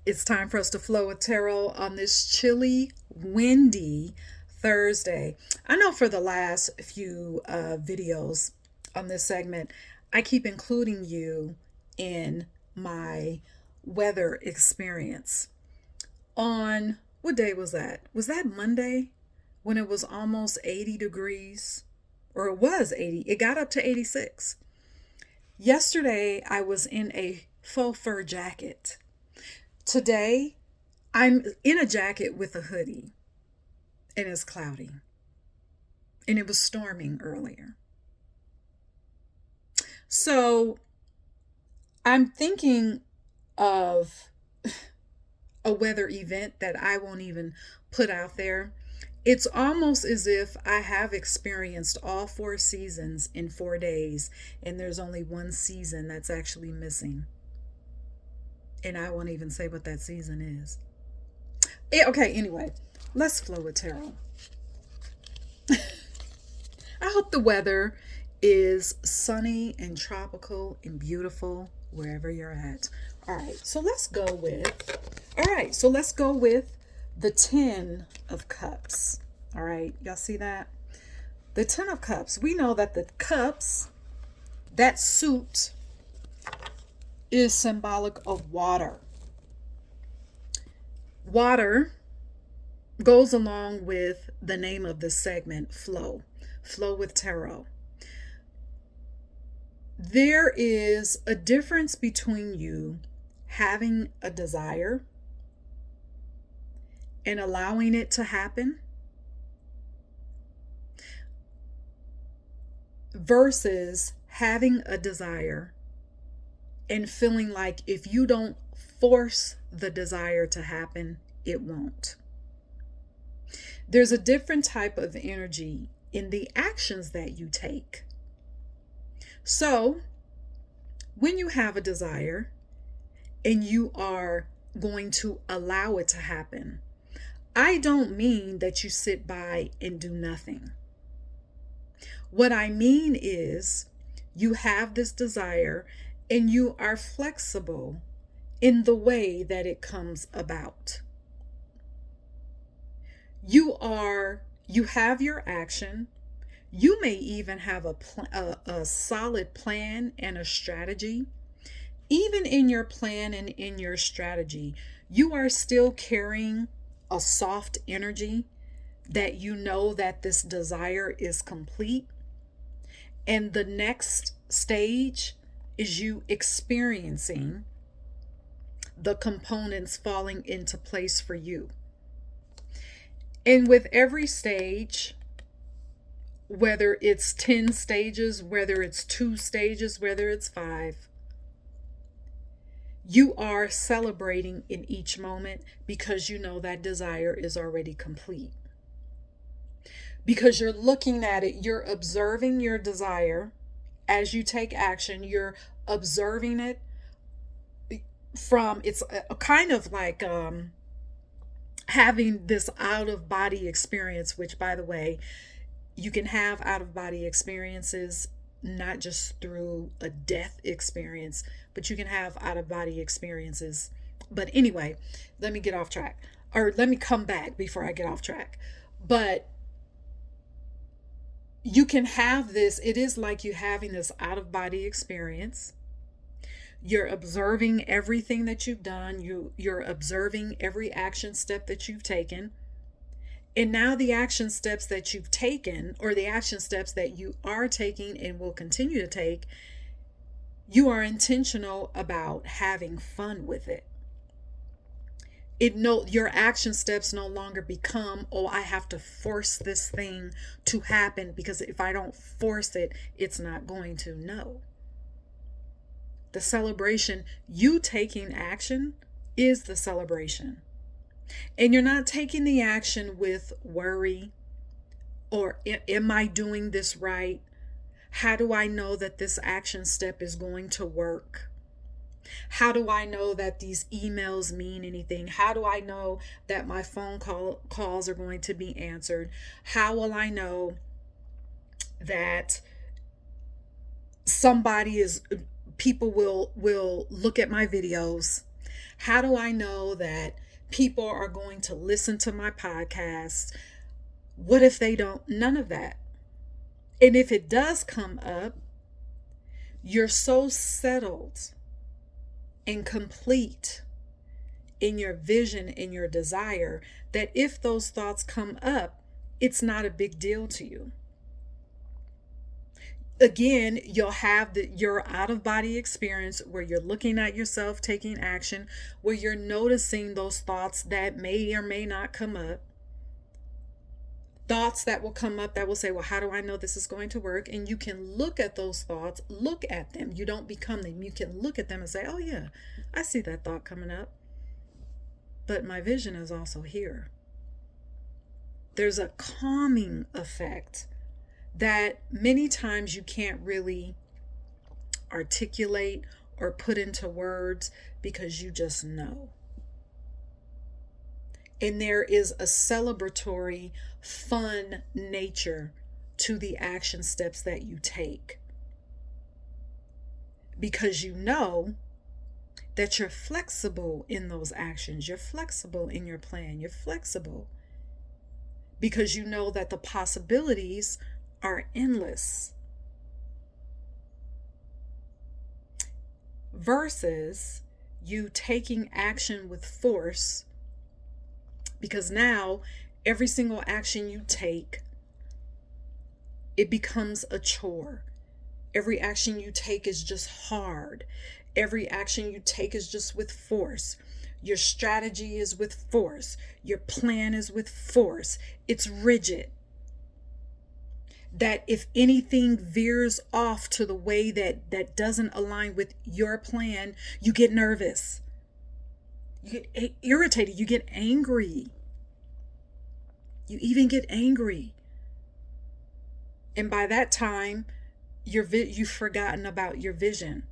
It's time for us to flow with tarot on this chilly, windy Thursday. I know for the last few videos on this segment, I keep including you in my weather experience. On what day was that? Was that Monday when it was almost 80 degrees? Or it was 80, it got up to 86. Yesterday, I was in a faux fur jacket. Today, I'm in a jacket with a hoodie and it's cloudy. And it was storming earlier. So I'm thinking of a weather event that I won't even put out there. It's almost as if I have experienced all 4 seasons in 4 days, and there's only one season that's actually missing. And I won't even say what that season is. Okay, anyway, let's flow with tarot. I hope the weather is sunny and tropical and beautiful wherever you're at. All right, so let's go with the 10 of Cups. All right, y'all see that? The 10 of Cups. We know that the cups, that suit, is symbolic of water. Water goes along with the name of this segment, Flow. Flow with Tarot. There is a difference between you having a desire and allowing it to happen versus having a desire and feeling like if you don't force the desire to happen, it won't. There's a different type of energy in the actions that you take. So, when you have a desire and you are going to allow it to happen, I don't mean that you sit by and do nothing. What I mean is you have this desire and you are flexible in the way that it comes about. You have your action. You may even have a solid plan and a strategy. Even in your plan and in your strategy, you are still carrying a soft energy that you know that this desire is complete. And the next stage is you experiencing the components falling into place for you. And with every stage, whether it's 10 stages, whether it's 2 stages, whether it's 5, you are celebrating in each moment because you know that desire is already complete. Because you're looking at it, you're observing your desire as you take action, you're observing it from, it's a kind of like having this out of body experience, which, by the way, you can have out of body experiences not just through a death experience, but you can have out of body experiences. But anyway, let me get off track, or let me come back before I get off track. But you can have this, it is like you having this out of body experience. You're observing everything that you've done. You're observing every action step that you've taken. And now the action steps that you've taken, or the action steps that you are taking and will continue to take, you are intentional about having fun with it. Your action steps no longer become, oh, I have to force this thing to happen because if I don't force it, it's not going to. No. The celebration, you taking action, is the celebration. And you're not taking the action with worry or am I doing this right? How do I know that this action step is going to work? How do I know that these emails mean anything? How do I know that my phone calls are going to be answered? How will I know that people will look at my videos? How do I know that people are going to listen to my podcast? What if they don't? None of that. And if it does come up, you're so settled and complete in your vision, in your desire, that if those thoughts come up, it's not a big deal to you. Again, you'll have your out of body experience where you're looking at yourself taking action, where you're noticing those thoughts that may or may not come up. Thoughts that will come up that will say, well, how do I know this is going to work? And you can look at those thoughts, look at them. You don't become them. You can look at them and say, oh yeah, I see that thought coming up. But my vision is also here. There's a calming effect that many times you can't really articulate or put into words because you just know. And there is a celebratory, fun nature to the action steps that you take. Because you know that you're flexible in those actions. You're flexible in your plan. You're flexible because you know that the possibilities are endless. Versus you taking action with force, because now every single action you take, it becomes a chore. Every action you take is just hard. Every action you take is just with force. Your strategy is with force. Your plan is with force. It's rigid. That if anything veers off to the way that doesn't align with your plan, you get nervous. You get irritated. You get angry. You even get angry. And by that time, you've forgotten about your vision.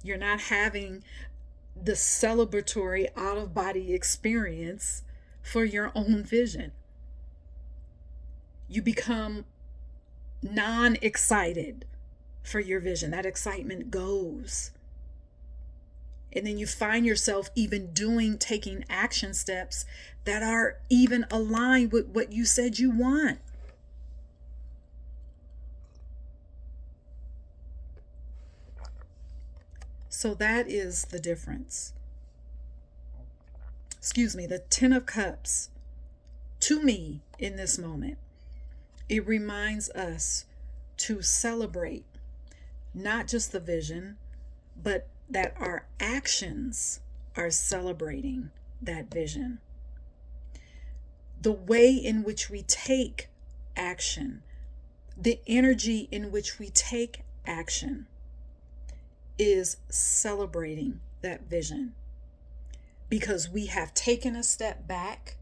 You're not having the celebratory out-of-body experience for your own vision. You become non-excited for your vision. That excitement goes. And then you find yourself even taking action steps that are even aligned with what you said you want. So that is the difference. The Ten of Cups, to me, in this moment, it reminds us to celebrate not just the vision, but that our actions are celebrating that vision. The way in which we take action, the energy in which we take action is celebrating that vision. Because we have taken a step back,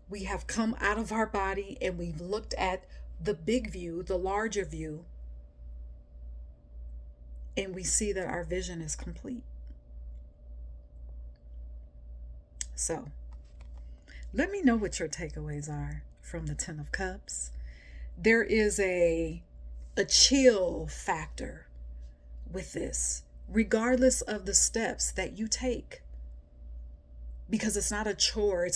we have come out of our body, and we've looked at the big view, the larger view, and we see that our vision is complete. So, let me know what your takeaways are from the Ten of Cups. There is a chill factor with this, regardless of the steps that you take. Because it's not a chore.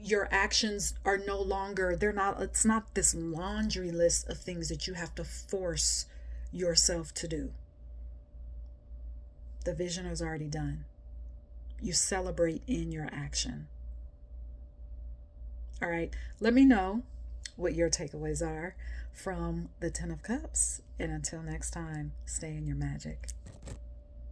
Your actions are no longer, it's not this laundry list of things that you have to force yourself to do. The vision is already done. You celebrate in your action. All right, let me know what your takeaways are from the Ten of Cups. And until next time, stay in your magic.